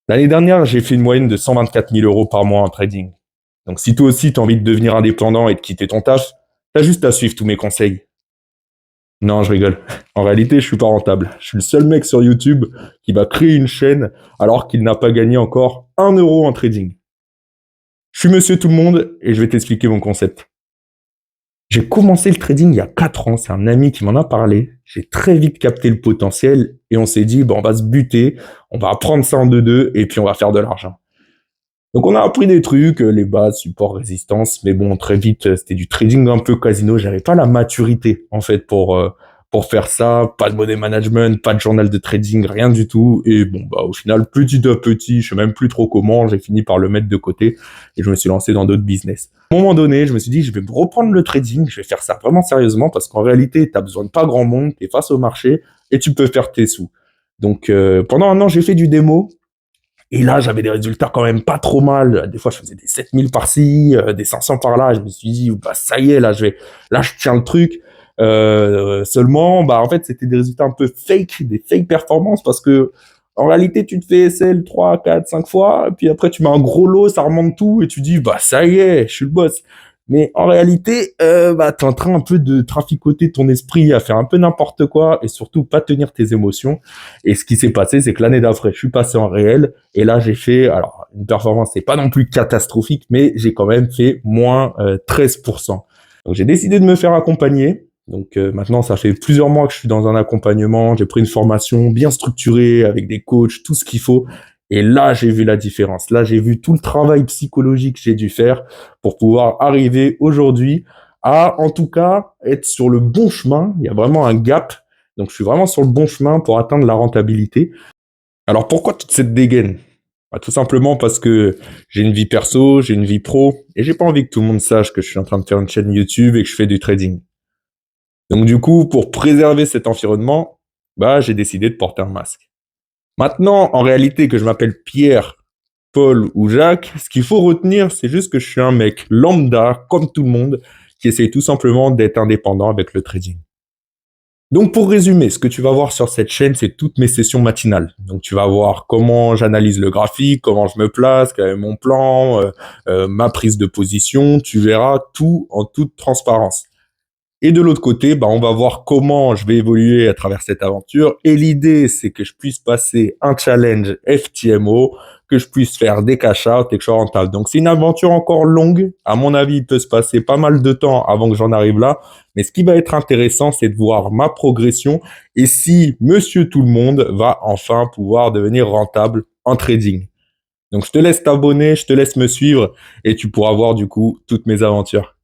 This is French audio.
L'année dernière, j'ai fait une moyenne de 124 000 euros par mois en trading. Donc si toi aussi tu as envie de devenir indépendant et de quitter ton taf, t'as juste à suivre tous mes conseils. Non, je rigole. En réalité, je suis pas rentable. Je suis le seul mec sur YouTube qui va créer une chaîne alors qu'il n'a pas gagné encore 1 euro en trading. Je suis monsieur tout le monde et je vais t'expliquer mon concept. J'ai commencé le trading il y a 4 ans, c'est un ami qui m'en a parlé. J'ai très vite capté le potentiel et on s'est dit, bon, on va se buter, on va apprendre ça en 2-2 et puis on va faire de l'argent. Donc on a appris des trucs, les bases, support, résistance, mais bon, très vite, c'était du trading un peu casino. J'avais pas la maturité, en fait, pour faire ça. Pas de money management, pas de journal de trading, rien du tout. Et bon, bah, au final, petit à petit, je sais même plus trop comment, j'ai fini par le mettre de côté et je me suis lancé dans d'autres business. À un moment donné, je me suis dit, je vais me reprendre le trading, je vais faire ça vraiment sérieusement parce qu'en réalité, t'as besoin de pas grand monde, t'es face au marché et tu peux faire tes sous. Donc, pendant un an, j'ai fait du démo. Et là, j'avais des résultats quand même pas trop mal. Des fois, je faisais des 7000 par-ci, des 500 par-là. Je me suis dit, bah, ça y est, là, je tiens le truc. Seulement, bah, en fait, c'était des résultats un peu fake, des fake performances parce que, en réalité, tu te fais SL 3, 4, 5 fois, puis après, tu mets un gros lot, ça remonte tout, et tu dis, bah, ça y est, je suis le boss. Mais en réalité, bah, t'es en train un peu de traficoter ton esprit à faire un peu n'importe quoi et surtout pas tenir tes émotions. Et ce qui s'est passé, c'est que l'année d'après, je suis passé en réel et là, j'ai fait, alors, une performance, c'est pas non plus catastrophique, mais j'ai quand même fait moins 13%. Donc, j'ai décidé de me faire accompagner. Donc, maintenant, ça fait plusieurs mois que je suis dans un accompagnement. J'ai pris une formation bien structurée avec des coachs, tout ce qu'il faut. Et là, j'ai vu la différence. Là, j'ai vu tout le travail psychologique que j'ai dû faire pour pouvoir arriver aujourd'hui à, en tout cas, être sur le bon chemin. Il y a vraiment un gap. Donc, je suis vraiment sur le bon chemin pour atteindre la rentabilité. Alors, pourquoi toute cette dégaine? Bah, tout simplement parce que j'ai une vie perso, j'ai une vie pro, et j'ai pas envie que tout le monde sache que je suis en train de faire une chaîne YouTube et que je fais du trading. Donc, du coup, pour préserver cet environnement, bah, j'ai décidé de porter un masque. Maintenant, en réalité, que je m'appelle Pierre, Paul ou Jacques, ce qu'il faut retenir, c'est juste que je suis un mec lambda, comme tout le monde, qui essaye tout simplement d'être indépendant avec le trading. Donc pour résumer, ce que tu vas voir sur cette chaîne, c'est toutes mes sessions matinales. Donc tu vas voir comment j'analyse le graphique, comment je me place, quel est mon plan, ma prise de position. Tu verras tout en toute transparence. Et de l'autre côté, bah, on va voir comment je vais évoluer à travers cette aventure. Et l'idée, c'est que je puisse passer un challenge FTMO, que je puisse faire des cash-out et que je sois rentable. Donc, c'est une aventure encore longue. À mon avis, il peut se passer pas mal de temps avant que j'en arrive là. Mais ce qui va être intéressant, c'est de voir ma progression et si monsieur tout le monde va enfin pouvoir devenir rentable en trading. Donc, je te laisse t'abonner, je te laisse me suivre et tu pourras voir du coup toutes mes aventures.